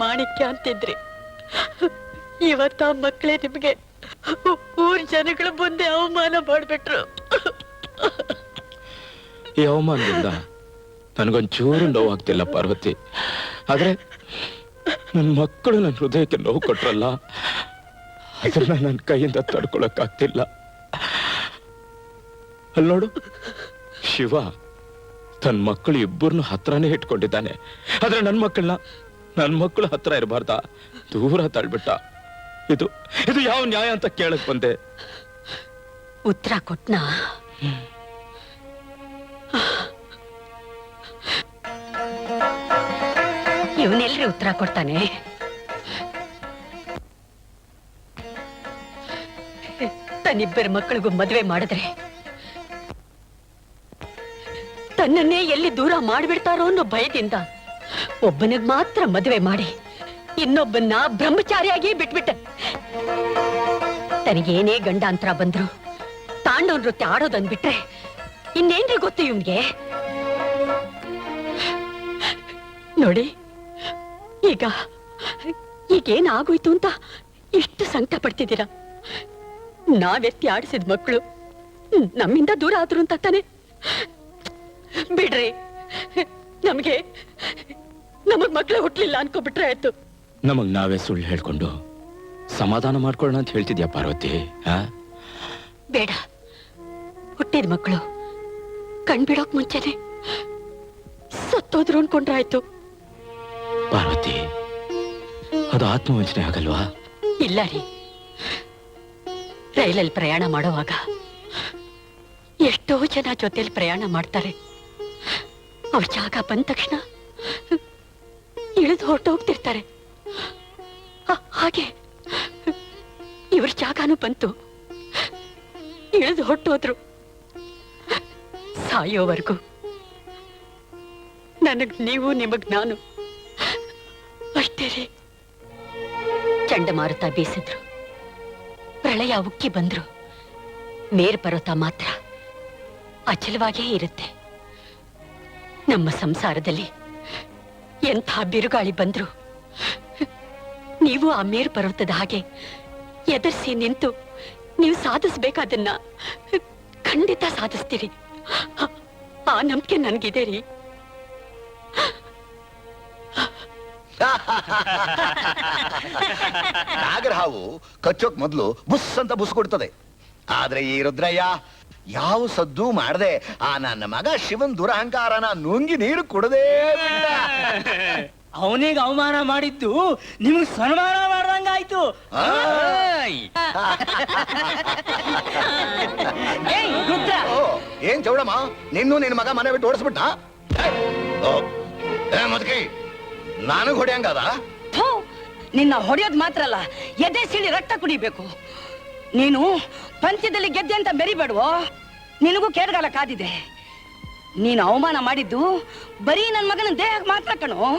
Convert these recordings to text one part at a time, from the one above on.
ಮಾಣಿಕ್ಯ ಅಂತಿದ್ರಿ. ಇವತ್ತ ಮಕ್ಕಳೇ ನಿಮ್ಗೆ ಊರ್ ಜನಗಳ ಮುಂದೆ ಅವಮಾನ ಮಾಡ್ಬಿಟ್ರು. ಈ ಅವಮಾನದಿಂದ ನನಗೊಂಚೂರು ನೋವಾಗ್ತಿಲ್ಲ ಪಾರ್ವತಿ. ಆದ್ರೆ ನನ್ನ ಮಕ್ಕಳು ನನ್ನ ಹೃದಯಕ್ಕೆ ನೋವು ಕೊಟ್ರಲ್ಲ, ಅದನ್ನ ನನ್ನ ಕೈಯಿಂದ ತಡ್ಕೊಳಕ್ಕಾಗ್ತಿಲ್ಲ. ಅಲ್ಲಿ ನೋಡು, ಶಿವ ತನ್ನ ಮಕ್ಕಳು ಇಬ್ಬರನ್ನು ಹತ್ರನೇ ಇಟ್ಕೊಂಡಿದ್ದಾನೆ. ಆದ್ರೆ ನನ್ನ ಮಕ್ಕಳು ಹತ್ರ ಇರಬಾರ್ದ, ದೂರ ತಳ್ಬಿಟ್ಟ. ಇದು ಯಾವ ನ್ಯಾಯ ಅಂತ ಕೇಳಕ್ ಬಂದೆ. ಉತ್ತರ ಕೊಟ್ನಾ? ಇವನೆಲ್ರಿ ಉತ್ತರ ಕೊಡ್ತಾನೆ? ತನ್ನಿಬ್ಬರ ಮಕ್ಕಳಿಗೂ ಮದುವೆ ಮಾಡಿದ್ರೆ ತನ್ನನ್ನೇ ಎಲ್ಲಿ ದೂರ ಮಾಡಿಬಿಡ್ತಾರೋ ಅನ್ನೋ ಭಯದಿಂದ ಒಬ್ಬನಿಗೆ ಮಾತ್ರ ಮದುವೆ ಮಾಡಿ ಇನ್ನೊಬ್ಬನ್ನ ಬ್ರಹ್ಮಚಾರಿಯಾಗಿ ಬಿಟ್ಬಿಟ್ಟೆ. ತನಗೇನೇ ಗಂಡಾಂತರ ಬಂದ್ರು ತಾಂಡವ ನೃತ್ಯ ಆಡೋದನ್ಬಿಟ್ರೆ ಇನ್ನೇನ್ರಿ ಗೊತ್ತು ಇವನ್ಗೆ? ನೋಡಿ, ಈಗೇನಾಗೋಯ್ತು ಅಂತ ಇಷ್ಟು ಸಂಕಟ ಪಡ್ತಿದ್ದೀರಾ. ನಾವೆತ್ತಿ ಆಡಿಸಿದ ಮಕ್ಕಳು ನಮ್ಮಿಂದ ದೂರ ಆದ್ರು ಅಂತ ತಾನೆ. ಬಿಡ್ರಿ, ನಮಗ್ ಮಕ್ಕಳು ಹುಟ್ಲಿಲ್ಲ ಅನ್ಕೋಬಿಟ್ರೆ ಆಯ್ತು. ನಮಗ್ ನಾವೇ ಸುಳ್ಳು ಹೇಳ್ಕೊಂಡು ಸಮಾಧಾನ ಮಾಡ್ಕೊಳ್ಳೋಣ ಅಂತ ಹೇಳ್ತಿದ್ಯಾ ಪಾರ್ವತಿ? ಬೇಡ, ಹುಟ್ಟಿದ ಮಕ್ಕಳು ಕಣ್ಬಿಡೋಕ್ ಮುಂಚೆನೆ ಸತ್ತೋದ್ರು ಅನ್ಕೊಂಡ್ರೆ ಆಯ್ತು. ಪಾರ್ವತಿ, ಅದು ಆತ್ಮವಂಚನೆ ಆಗಲ್ವಾ? ಇಲ್ಲ ರೀ, ರೈಲಲ್ಲಿ ಪ್ರಯಾಣ ಮಾಡುವಾಗ ಎಷ್ಟೋ ಜನ ಜೊತೆಲಿ ಪ್ರಯಾಣ ಮಾಡ್ತಾರೆ. ಅವ್ರ ಜಾಗ ಬಂದ ತಕ್ಷಣ ಇಳಿದು ಹೊರಟೋಗ್ತಿರ್ತಾರೆ. ಹಾಗೆ ಇವ್ರ ಜಾಗನೂ ಬಂತು, ಇಳಿದು ಹೊರಟೋದ್ರು. ಸಾಯೋವರೆಗೂ ನನಗ್ ನೀವು, ನಿಮಗ್ ನಾನು ಅಷ್ಟೇ ರೀ. ಚಂಡಮಾರುತ ಬೀಸಿದ್ರು, ಪ್ರಳಯ ಉಕ್ಕಿ ಬಂದ್ರು, ಮೇರು ಪರ್ವತ ಮಾತ್ರ ಅಚಲವಾಗೇ ಇರುತ್ತೆ. ನಮ್ಮ ಸಂಸಾರದಲ್ಲಿ ಎಂಥ ಬಿರುಗಾಳಿ ಬಂದ್ರು ನೀವು ಆ ಮೇರು ಪರ್ವತದ ಹಾಗೆ ಎದುರಿಸಿ ನಿಂತು ನೀವು ಸಾಧಿಸ್ಬೇಕಾದನ್ನ ಖಂಡಿತ ಸಾಧಿಸ್ತೀರಿ. ಆ ನಂಬಿಕೆ ನನ್ಗಿದೆ ರೀ. ನಾಗರಹಾವು ಕಚ್ಚೋಕ್ ಮೊದಲು ಬುಸ್ ಅಂತ ಬುಸ್ ಕೊಡ್ತದೆ. ಆದ್ರೆ ಈ ರುದ್ರಯ್ಯ ಯಾವ ಸದ್ದು ಮಾಡದೆ ಆ ನನ್ನ ಮಗ ಶಿವನ್ ದುರಹಂಕಾರನ ನುಂಗಿ ನೀರು ಕುಡದೇ. ಅವನಿಗೆ ಅವಮಾನ ಮಾಡಿದ್ದು ನಿಮ್ಗೆ ಸನ್ಮಾನ ಮಾಡ್ದಂಗಾಯ್ತು. ಏನ್ ಚೌಡಮ್ಮ, ನಿನ್ನ ಮಗ ಮನೆ ಬಿಟ್ಟು ಓಡಿಸ್ಬಿಟ್ಟ? ಮದ್ಕಿ ನನಗ್ ಹೊಡೆಯಂಗದ? ನಿನ್ನ ಹೊಡೆಯೋದ್ ಮಾತ್ರ ಅಲ್ಲ, ಎದೆ ಸಿಳಿ ರಕ್ತ ಕುಡಿಬೇಕು. ನೀನು ಪಂಚದಲ್ಲಿ ಗೆದ್ದೆ ಅಂತ ಬೆರಿಬೇಡುವೋ, ನಿನಗೂ ಕೇರ್ಗಾಲ ಕಾದಿದೆ. ನೀನು ಅವಮಾನ ಮಾಡಿದ್ದು ಬರೀ ನನ್ನ ಮಗನ ದೇಹಕ್ಕೆ ಮಾತ್ರ ಕಣೋ.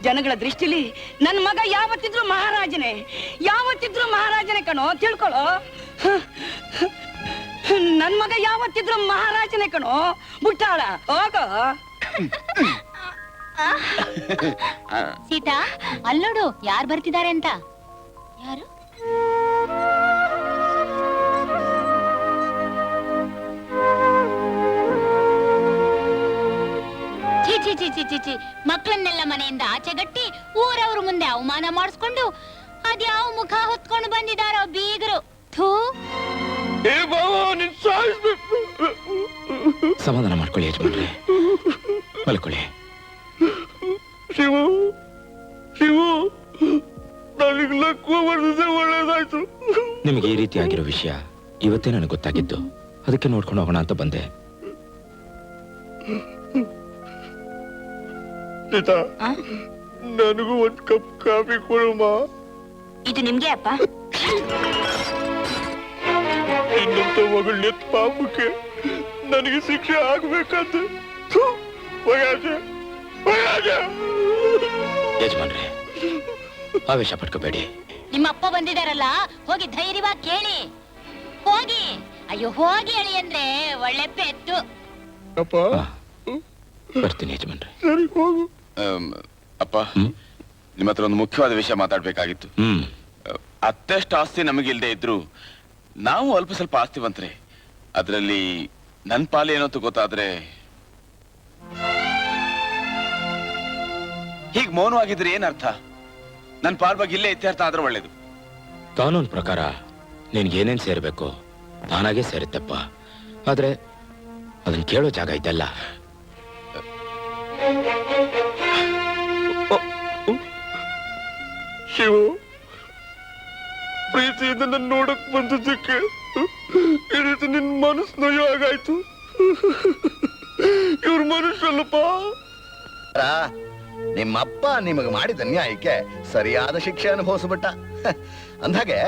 ಜನಗಳ ದೃಷ್ಟಿಲಿ ನನ್ನ ಮಗ ಯಾವತ್ತಿದ್ರು ಮಹಾರಾಜನೇ ಕಣೋ, ತಿಳ್ಕೊಳ್ಳೋ. ನನ್ನ ಮಗ ಯಾವತ್ತಿದ್ರು ಮಹಾರಾಜನೇ ಕಣೋ, ಬುಟ್ಟಾಳ ಹೋಗೋ. ಸೀತಾ, ಅಲ್ಲೋಡು ಯಾರು ಬರ್ತಿದ್ದಾರೆ ಅಂತ. ಯಾರು? ಚಿ ಮಕ್ಕಳನ್ನೆಲ್ಲ ಮನೆಯಿಂದ ಆಚೆಗಟ್ಟಿ ಊರವ್ರ ಮುಂದೆ ಅವಮಾನ ಮಾಡಿಸ್ಕೊಂಡು ಅದ್ಯಾವ ಮುಖ ಹೊತ್ಕೊಂಡು ಬಂದಿದಾರೋ ಬೀಗರು. ಥೂ, ಸಮಾಧಾನ ಮಾಡ್ಕೊಳ್ಳಿ ಯಜಮಾನ್ರೆ, ಮಲ್ಕೊಳ್ಳಿ. ನಿಮಗೆ ಈ ರೀತಿ ಆಗಿರೋ ವಿಷಯ ಇವತ್ತೇ ನನಗೆ ಗೊತ್ತಾಗಿದ್ದು, ಅದಕ್ಕೆ ನೋಡ್ಕೊಂಡು ಹೋಗೋಣ ಅಂತ ಬಂದೆ. ನನಗೂ ಒಂದು ಕಪ್ ಕಾಫಿ ಕೊಡಮ್ಮ. ಇದು ನಿಮ್ಗೆ ಅಪ್ಪ. ಇನ್ನೊಂತ ಮಗಳ ಪಾಪಕ್ಕೆ ನನಗೆ ಶಿಕ್ಷೆ ಆಗ್ಬೇಕಂತ. ಯಜಮಾನ್ರೆ, ಆವೇಶ ಪಡ್ಕೋಬೇಡಿ. ನಿಮ್ಮ ಅಪ್ಪ ಬಂದಿದಾರಲ್ಲ, ಹೋಗಿ ಧೈರ್ಯವಾಗಿ ಕೇಳಿ. ಹೋಗಿ, ಅಯ್ಯೋ ಹೋಗಿ ಹೇಳಿ ಅಂದ್ರೆ ಒಳ್ಳೆ ಪೆತ್ತು. ಬರ್ತೀನಿ ಯಜಮಾನ್ರೆ. ಸರಿ ಹೋಗು. ಅಪ್ಪ, ನಿಮ್ಮ ಹತ್ರ ಒಂದು ಮುಖ್ಯವಾದ ವಿಷಯ ಮಾತಾಡ್ಬೇಕಾಗಿತ್ತು. ಅತ್ತೆಷ್ಟು ಆಸ್ತಿ ನಮಗಿಲ್ದೇ ಇದ್ರು ನಾವು ಅಲ್ಪ ಸ್ವಲ್ಪ ಆಸ್ತಿವಂತರೆ. ಅದರಲ್ಲಿ ನನ್ನ ಪಾಲು ಏನೋ ಗೊತ್ತಾದ್ರೆ ಹೀಗ್ ಮೌನವಾಗಿದ್ರೆ ಏನರ್ಥ? ನನ್ನ ಪಾಲ್ ಬಗ್ಗೆ ಇಲ್ಲೇ ಇತ್ಯರ್ಥ ಆದ್ರೆ ಒಳ್ಳೇದು. ಕಾನೂನು ಪ್ರಕಾರ ನಿನ್ಗೇನೇನ್ ಸೇರ್ಬೇಕು ತಾನಾಗೆ ಸೇರುತ್ತಪ್ಪ. ಆದ್ರೆ ಅದನ್ನ ಕೇಳೋ ಜಾಗ ಇದೆಲ್ಲ. ಶಿವ, ಪ್ರೀತಿಯಿಂದ ನನ್ನ ನೋಡಕ್ ಬಂದಿದ್ದಕ್ಕೆ ಈ ರೀತಿ ನಿನ್ ಮನಸ್ಸು ನೋಯಾಗಾಯ್ತು. ಇವ್ರ ಮನುಷ್ಯಲ್ಲಪ್ಪ. ನಿಮ್ಮಪ್ಪ ನಿಮಗೆ ಮಾಡಿದ ಅನ್ಯಾಯಕ್ಕೆ ಸರಿಯಾದ ಶಿಕ್ಷೆ ಅನುಭವಿಸ್ಬಿಟ್ಟ. ಅಂದಾಗೆ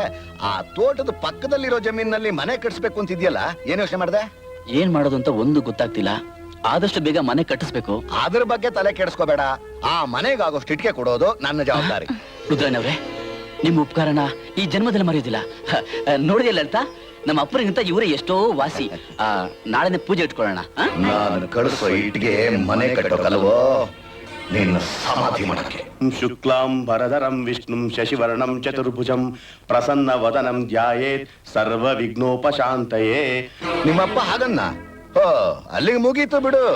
ಆ ತೋಟದ ಪಕ್ಕದಲ್ಲಿರೋ ಜಮೀನಲ್ಲಿ ಮನೆ ಕಟ್ಸ್ಬೇಕು ಅಂತಿದ್ಯಲ್ಲ, ಏನ್ ಯೋಚನೆ ಮಾಡಿದೆ? ಏನ್ ಮಾಡೋದು ಅಂತ ಒಂದು ಗೊತ್ತಾಗ್ತಿಲ್ಲ. ಆದಷ್ಟು ಬೇಗ ಮನೆ ಕಟ್ಟಿಸ್ಬೇಕು. ಅದ್ರ ಬಗ್ಗೆ ತಲೆ ಕೆಡಿಸ್ಕೋಬೇಡ. ಆ ಮನೆಗಾಗೋಷ್ಟು ಇಟ್ಕೆ ಕೊಡೋದು ನನ್ನ ಜವಾಬ್ದಾರಿ. ರುದ್ರನವ್ರೆ, ನಿಮ್ಮ ಉಪಕಾರನ ಈ ಜನ್ಮದಲ್ಲಿ ಮರೆಯೋದಿಲ್ಲ. ನೋಡಿದಿಲ್ಲ ಅಂತ ನಮ್ಮ ಅಪ್ಪರಿಗಿಂತ ಇವರೇ ಎಷ್ಟೋ ವಾಸಿ. ನಾಳೆನೆ ಪೂಜೆ ಇಟ್ಕೊಳ್ಳೋಣ. ನಾನು ಕಳಿಸೋ ಇಟ್ಗೆ ಮನೆ ಕಟ್ಟೋಕಲ್ವೋ, ನಿನ್ನ ಸಮಾಧಿ ಮಾಡಕ್ಕೆ. ಶುಕ್ಲಾಂ ಭರಧರಂ ವಿಷ್ಣುಂ ಶಶಿವರ್ಣಂ ಚತುರ್ಭುಜಂ ಪ್ರಸನ್ನ ವದನಂ ಧ್ಯಾಯೇತ್ ಸರ್ವ ವಿಘ್ನೋಪಶಾಂತಯೇ. ನಿಮ್ಮಪ್ಪ ಹಾಗನ್ನ ಹೋ, ಅಲ್ಲಿಗೆ ಮುಗೀತು ಬಿಡು.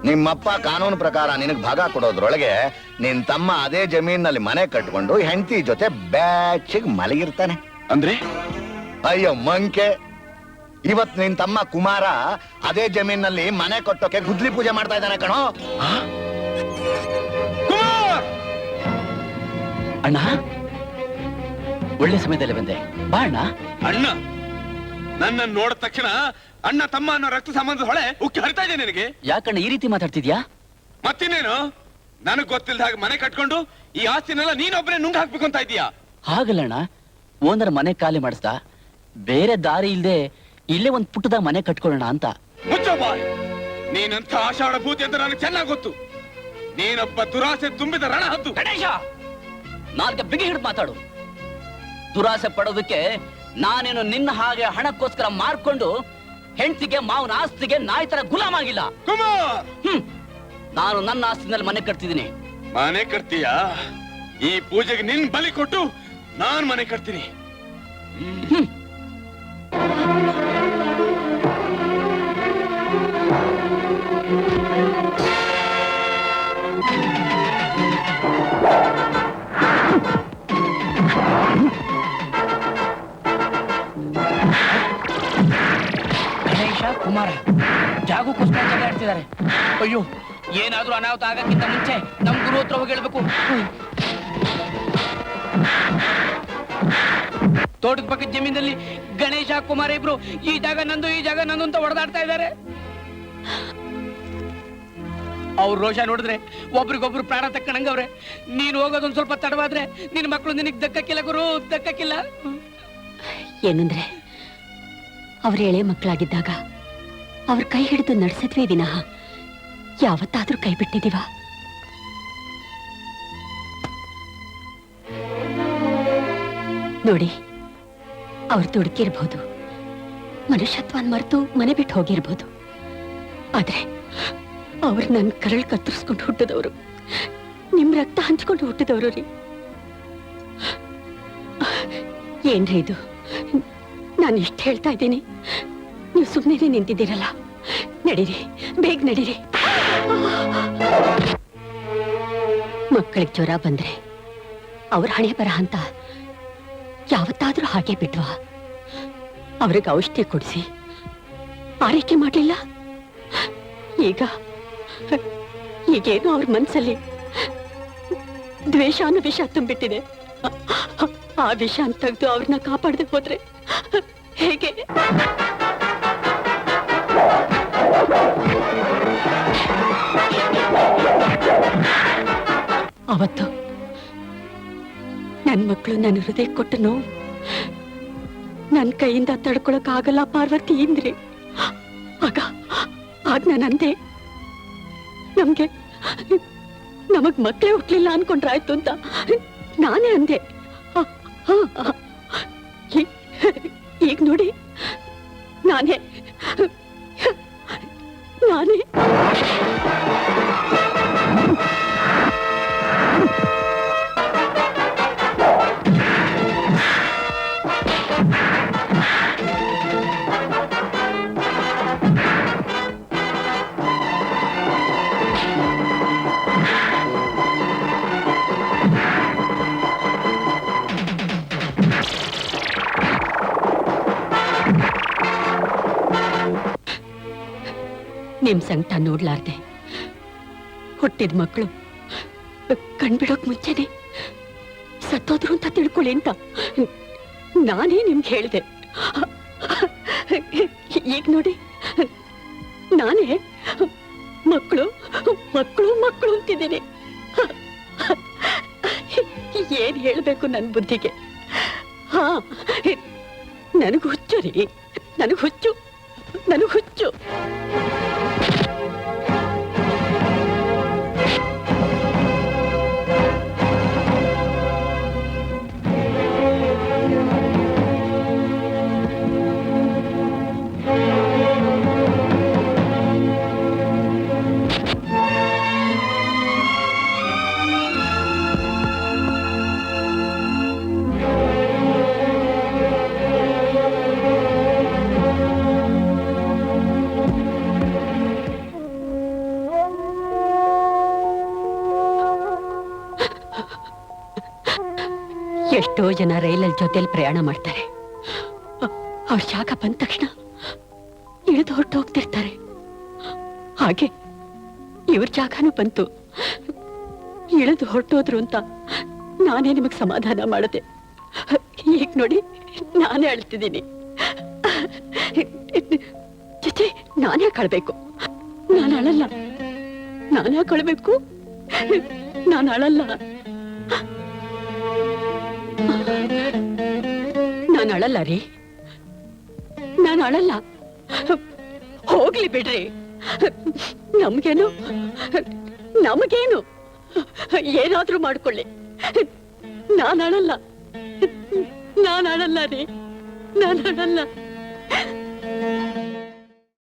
ನಿಮ್ಮಪ್ಪ ಕಾನೂನು ಪ್ರಕಾರ ನಿನಗ್ ಭಾಗ ಕೊಡೋದ್ರೊಳಗೆ ನಿನ್ ತಮ್ಮ ಅದೇ ಜಮೀನಲ್ಲಿ ಮನೆ ಕಟ್ಕೊಂಡು ಹೆಂಡತಿ ಜೊತೆ ಬ್ಯಾಚಿಗೆ ಮಲಗಿರ್ತಾನೆ. ಅಂದ್ರೆ ಅಯ್ಯೋ ಮಂಕೆ, ಇವತ್ ನಿನ್ ತಮ್ಮ ಕುಮಾರ ಅದೇ ಜಮೀನಲ್ಲಿ ಮನೆ ಕಟ್ಟೋಕೆ ಗುದ್ಲಿ ಪೂಜೆ ಮಾಡ್ತಾ ಇದ್ದಾನೆ ಕಣೋ. ಅಣ್ಣ, ಒಳ್ಳೆ ಸಮಯದಲ್ಲಿ ಬಂದೆ. ಬಾ ಅಣ್ಣ. ಅಣ್ಣ, ನನ್ನ ನೋಡಿದ ತಕ್ಷಣ ಅಣ್ಣ ತಮ್ಮ ಅನ್ನೋ ರಕ್ತ ಸಂಬಂಧದ ಹೊಳೆ ಉಕ್ಕಿ ಹರಿತಾ ಇದೆ ನಿನಗೆ. ಯಾಕಣ್ಣ ಈ ರೀತಿ ಮಾತಾಡ್ತಿದ್ಯಾ? ಮತ್ತಿನ್ನೇನು, ನನಗ್ ಗೊತ್ತಿಲ್ಲದ ಹಾಗೆ ಮನೆ ಕಟ್ಕೊಂಡು ಈ ಆಸ್ತಿನೆಲ್ಲ ನೀನೊಬ್ಬನೇ ನುಂಗ್ ಹಾಕ್ಬೇಕು ಅಂತ ಇದೀಯಾ? ಹಾಗಲ್ಲಣ್ಣ, ಓನರ್ ಮನೆ ಖಾಲಿ ಮಾಡಿಸ್ದ, ಬೇರೆ ದಾರಿ ಇಲ್ದೆ ಇಲ್ಲೇ ಒಂದ್ ಪುಟ್ಟದಾಗ ಮನೆ ಕಟ್ಕೊಳ್ಳೋಣ ಅಂತ. ಮುಚ್ಚೋ ಬಾಯ್, ನೀನಂತ ಆಷಾಢ ಭೂತಿ ಅಂತ ನನಗೆ ಚೆನ್ನಾಗ್ ಗೊತ್ತು. ನೀನೊಬ್ಬ ದುರಾಸೆ ತುಂಬಿದ ರಣ ಹದ್ದು. ಗಣೇಶ, ನಾಲ್ಗೆ ಬಿಗಿ ಹಿಡಿದು ಮಾತಾಡು. ದುರಾಸೆ ಪಡೋದಕ್ಕೆ ನಾನೇನು ನಿನ್ನ ಹಾಗೆ ಹಣಕ್ಕೋಸ್ಕರ ಮಾರ್ಕೊಂಡು ಹೆಂಡತಿಗೆ ಮಾವನ ಆಸ್ತಿಗೆ ನಾಯಿ ತರ ಗುಲಾಮ್ ಆಗಿಲ್ಲ. ಕುಮಾರ್, ನಾನು ನನ್ನ ಆಸ್ತಿನಲ್ಲಿ ಮನೆ ಕಟ್ತಿದ್ದೀನಿ. ಮನೆ ಕಟ್ತೀಯಾ? ಈ ಪೂಜೆಗೆ ನಿನ್ ಬಲಿ ಕೊಟ್ಟು ನಾನ್ ಮನೆ ಕಟ್ತೀನಿ. ಗಣೇಶ, ಕುಮಾರ ಜಾಗಕ್ಕೋಸ್ಕರ ಜಗಳಾಡ್ತಿದ್ದಾರೆ. ಅಯ್ಯೋ, ಏನಾದ್ರೂ ಅನಾಹುತ ಆಗಕ್ಕಿಂತ ಮುಂಚೆ ನಮ್ ಗುರು ಹತ್ರ ಹೋಗಿ ಹೇಳ್ಬೇಕು. ತೋಟದ ಪಕ್ಕದ ಜಮೀನಲ್ಲಿ ಗಣೇಶ ಕುಮಾರ ಇಬ್ರು ಈ ಜಾಗ ನಂದು ಈ ಜಾಗ ನಂದು ಅಂತ ಹೊಡೆದಾಡ್ತಾ ಇದ್ದಾರೆ. ಅವ್ರ ರೋಷ ನೋಡಿದ್ರೆ ಒಬ್ರಿಗೊಬ್ರು ಪ್ರಾಣ ತಕ್ಕಣಂಗವ್ರೆ. ನೀನ್ ಹೋಗೋದೊಂದ್ ಸ್ವಲ್ಪ ತಡವಾದ್ರೆ ನಿನ್ ಮಕ್ಕಳು ನಿನಗ್ ದಕ್ಕಕ್ಕಿಲ್ಲ ಗುರು, ದಕ್ಕಕ್ಕಿಲ್ಲ. ಏನಂದ್ರೆ ಅವ್ರ ಎಳೆ ಮಕ್ಕಳಾಗಿದ್ದಾಗ ಅವ್ರ ಕೈ ಹಿಡಿದು ನಡೆಸಿದ್ವಿ ವಿನಃ ಯಾವತ್ತಾದ್ರೂ ಕೈ ಬಿಟ್ಟಿದೀವ? ನೋಡಿ, ಅವ್ರು ದುಡುಕಿರ್ಬೋದು, ಮನುಷ್ಯತ್ವನ್ ಮರೆತು ಮನೆ ಬಿಟ್ಟು ಹೋಗಿರ್ಬೋದು. ಆದ್ರೆ ಅವ್ರು ನನ್ ಕರಳು ಕತ್ತರಿಸ್ಕೊಂಡು ಹುಟ್ಟಿದವರು, ನಿಮ್ ರಕ್ತ ಹಂಚ್ಕೊಂಡು ಹುಟ್ಟಿದವರು ರೀ. ಏನ್ರಿ ಇದು? ನಾನು ಇಷ್ಟು ಹೇಳ್ತಾ ಇದ್ದೀನಿ, ನೀವು ಸುಮ್ಮನೆ ನಿಂತಿದ್ದೀರಲ್ಲ. ನಡೀರಿ, ಬೇಗ ನಡೀರಿ. ಮಕ್ಕಳಿಗೆ ಜ್ವರ ಬಂದ್ರೆ ಅವ್ರ ಹಣೆ ಬರ ಅಂತ ಯಾವತ್ತಾದ್ರೂ ಹಾಗೆ ಬಿಟ್ವಾ? ಅವ್ರಿಗೆ ಔಷಧಿ ಕೊಡಿಸಿ ಆರೈಕೆ ಮಾಡ್ಲಿಲ್ಲ? ಈಗೇನು ಅವ್ರ ಮನ್ಸಲ್ಲಿ ದ್ವೇಷ ಅನ್ನೋ ವಿಷ ತುಂಬಿಟ್ಟಿದೆ. ಆ ವಿಷ ಅಂತ ತೆಗೆದು ಅವ್ರನ್ನ ಕಾಪಾಡದೆ ಹೋದ್ರೆ ಹೇಗೆ? ಅವತ್ತು ನನ್ ಮಕ್ಕಳು ನನ್ನ ಹೃದಯ ಕೊಟ್ಟ ನೋವು ನನ್ ಕೈಯಿಂದ ತಡ್ಕೊಳಕ್ ಆಗಲ್ಲ ಪಾರ್ವತಿ ಇಂದ್ರಿ. ಆಗ ನಾನು ಅಂದೆ, ನಮಗ್ ಮಕ್ಕಳೇ ಹುಟ್ಲಿಲ್ಲ ಅನ್ಕೊಂಡ್ರಾಯ್ತು ಅಂತ ನಾನೇ ಅಂದೆ. ಈಗ ನೋಡಿ, ನಾನೇ ನಾನೇ ನಿಮ್ ಸಂಕಟ ನೋಡ್ಲಾರ್ದೆ ಹುಟ್ಟಿದ ಮಕ್ಕಳು ಕಣ್ಬಿಡೋಕ್ ಮುಂಚೆನೆ ಸತ್ತೋದ್ರು ಅಂತ ತಿಳ್ಕೊಳ್ಳಿ ಅಂತ ನಾನೇ ನಿಮ್ಗೆ ಹೇಳ್ದೆ. ಈಗ ನೋಡಿ ನಾನೇ ಮಕ್ಕಳು ಮಕ್ಕಳು ಮಕ್ಕಳು ಅಂತಿದ್ದೀನಿ. ಏನ್ ಹೇಳ್ಬೇಕು ನನ್ ಬುದ್ಧಿಗೆ? ಹಾ, ನನಗ್ ಹುಚ್ಚು ರೀ, ನನಗ್ ಹುಚ್ಚು, ನನಗ್ ಹುಚ್ಚು. ಎಷ್ಟೋ ಜನ ರೈಲಲ್ಲಿ ಜೊತೆಲಿ ಪ್ರಯಾಣ ಮಾಡ್ತಾರೆ. ಅವ್ರ ಜಾಗ ಬಂದ ತಕ್ಷಣ ಇಳಿದು ಹೊರಟೋಗ್ತಿರ್ತಾರೆ. ಹಾಗೆ ಇವ್ರ ಜಾಗನೂ ಬಂತು, ಇಳಿದು ಹೊರಟೋದ್ರು ಅಂತ ನಾನೇ ನಿಮಗ್ ಸಮಾಧಾನ ಮಾಡದೆ. ಈಗ ನೋಡಿ ನಾನೇ ಅಳ್ತಿದ್ದೀನಿ. ಚಚೆ, ನಾನೇ ಕಳ್ಬೇಕು. ನಾನು ಅಳಲ್ಲ. ನಾನೇ ಕಳ್ಬೇಕು. ನಾನು ಅಳಲ್ಲ. ನಾನು ಅಳಲ್ಲ ರೀ, ನಾನು ಅಳಲ್ಲ. ಹೋಗ್ಲಿ ಬಿಡ್ರಿ. ನಮ್ಗೇನು ನಮಗೇನು ಏನಾದ್ರೂ ಮಾಡ್ಕೊಳ್ಳಿ. ನಾನು ಅಳಲ್ಲ, ನಾನು ಅಳಲ್ಲ ರೀ, ನಾನು ಅಳಲ್ಲ.